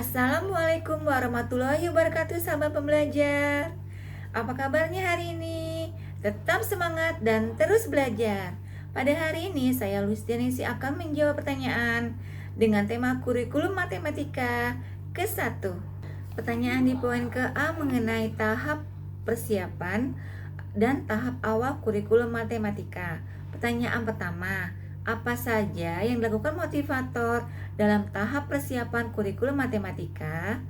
Assalamualaikum warahmatullahi wabarakatuh, sahabat pembelajar. Apa kabarnya hari ini? Tetap semangat dan terus belajar. Pada hari ini saya Lustianisi akan menjawab pertanyaan dengan tema kurikulum matematika ke-1. Pertanyaan di poin ke-A mengenai tahap persiapan dan tahap awal kurikulum matematika. Pertanyaan pertama, apa saja yang dilakukan motivator dalam tahap persiapan kurikulum matematika?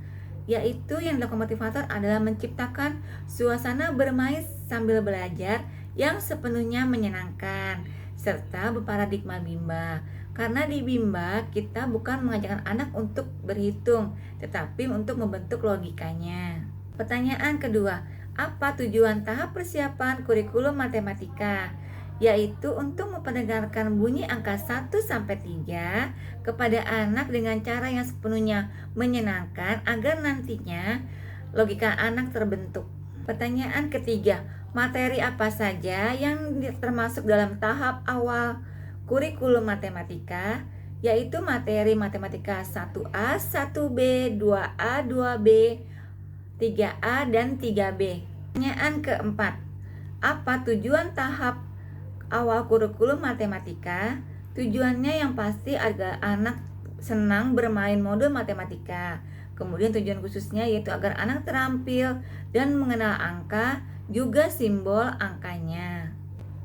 Yaitu yang dilakukan motivator adalah menciptakan suasana bermain sambil belajar yang sepenuhnya menyenangkan, serta berparadigma Bimba. Karena di Bimba kita bukan mengajarkan anak untuk berhitung, tetapi untuk membentuk logikanya. Pertanyaan kedua, apa tujuan tahap persiapan kurikulum matematika? Yaitu untuk memperdengarkan bunyi angka 1-3 kepada anak dengan cara yang sepenuhnya menyenangkan agar nantinya logika anak terbentuk. Pertanyaan ketiga, materi apa saja yang termasuk dalam tahap awal kurikulum matematika? Yaitu materi matematika 1A, 1B, 2A, 2B, 3A, dan 3B. Pertanyaan keempat, apa tujuan tahap awal kurikulum matematika? Tujuannya yang pasti agar anak senang bermain modul matematika. Kemudian tujuan khususnya yaitu agar anak terampil dan mengenal angka, juga simbol angkanya.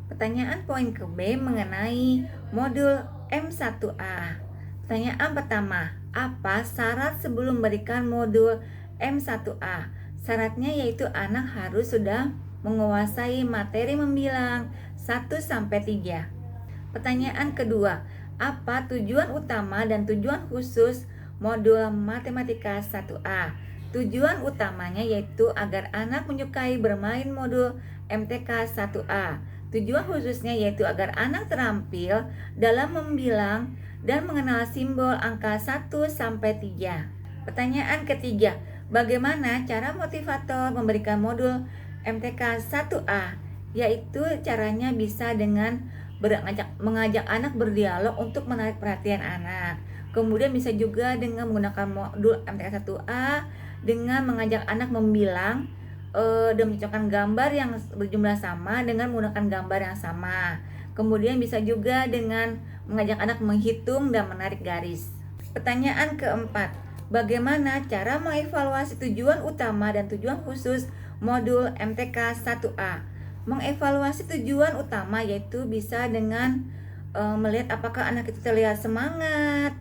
Pertanyaan poin ke B mengenai modul M1A. Pertanyaan pertama, apa syarat sebelum memberikan modul M1A? Syaratnya yaitu anak harus sudah menguasai materi membilang 1-3. Pertanyaan kedua, apa tujuan utama dan tujuan khusus modul matematika 1A? Tujuan utamanya yaitu agar anak menyukai bermain modul MTK 1A. Tujuan khususnya yaitu agar anak terampil dalam membilang dan mengenal simbol angka 1-3. Pertanyaan ketiga, bagaimana cara motivator memberikan modul MTK 1A? Yaitu caranya bisa dengan mengajak anak berdialog untuk menarik perhatian anak. Kemudian bisa juga dengan menggunakan modul MTK 1A dengan mengajak anak membilang dan mencocokkan gambar yang berjumlah sama dengan menggunakan gambar yang sama. Kemudian bisa juga dengan mengajak anak menghitung dan menarik garis. Pertanyaan keempat, bagaimana cara mengevaluasi tujuan utama dan tujuan khusus modul MTK 1A? Mengevaluasi tujuan utama yaitu bisa dengan melihat apakah anak itu terlihat semangat,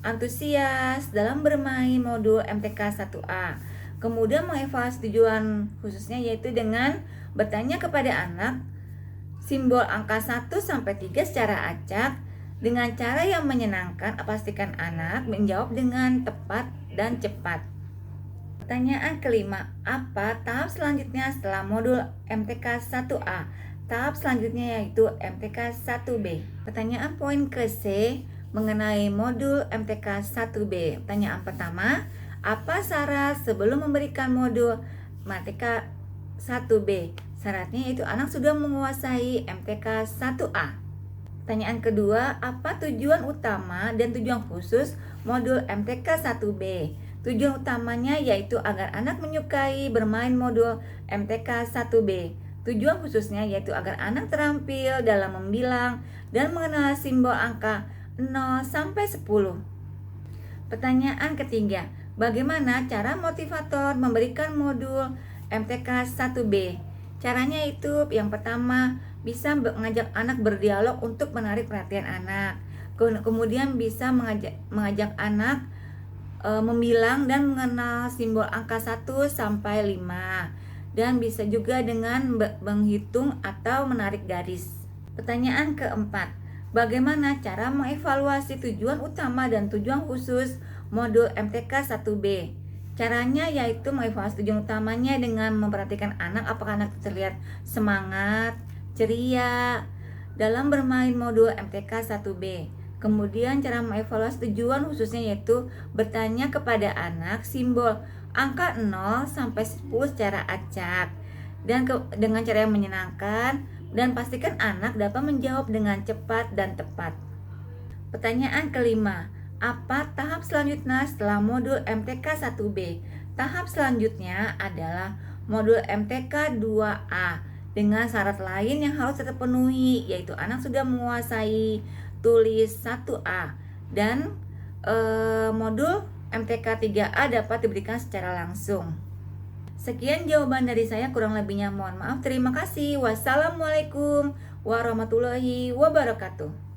antusias dalam bermain modul MTK 1A. Kemudian mengevaluasi tujuan khususnya yaitu dengan bertanya kepada anak simbol angka 1-3 secara acak dengan cara yang menyenangkan. Pastikan anak menjawab dengan tepat dan cepat. Pertanyaan kelima, apa tahap selanjutnya setelah modul MTK 1A? Tahap selanjutnya yaitu MTK 1B. Pertanyaan poin ke C mengenai modul MTK 1B. Pertanyaan pertama, apa syarat sebelum memberikan modul matematika 1B? Syaratnya yaitu anak sudah menguasai MTK 1A. Pertanyaan kedua, apa tujuan utama dan tujuan khusus modul MTK 1B? Tujuan utamanya yaitu agar anak menyukai bermain modul MTK 1B. Tujuan khususnya yaitu agar anak terampil dalam membilang dan mengenal simbol angka 0-10. Pertanyaan ketiga, bagaimana cara motivator memberikan modul MTK 1B? Caranya itu yang pertama, bisa mengajak anak berdialog untuk menarik perhatian anak. Kemudian bisa mengajak anak membilang dan mengenal simbol angka 1-5. Dan bisa juga dengan menghitung atau menarik garis. Pertanyaan keempat, bagaimana cara mengevaluasi tujuan utama dan tujuan khusus modul MTK 1B? Caranya yaitu mengevaluasi tujuan utamanya dengan memperhatikan anak apakah anak terlihat semangat, ceria dalam bermain modul MTK 1B. Kemudian cara mengevaluasi tujuan khususnya yaitu bertanya kepada anak simbol angka 0-10 secara acak dan dengan cara yang menyenangkan, dan pastikan anak dapat menjawab dengan cepat dan tepat. Pertanyaan kelima, Apa tahap selanjutnya setelah modul MTK 1B? Tahap selanjutnya adalah modul MTK 2A dengan syarat lain yang harus terpenuhi, yaitu anak sudah menguasai tulis 1A dan modul MTK 3A dapat diberikan secara langsung. Sekian jawaban dari saya, kurang lebihnya mohon maaf. Terima kasih. Wassalamualaikum warahmatullahi wabarakatuh.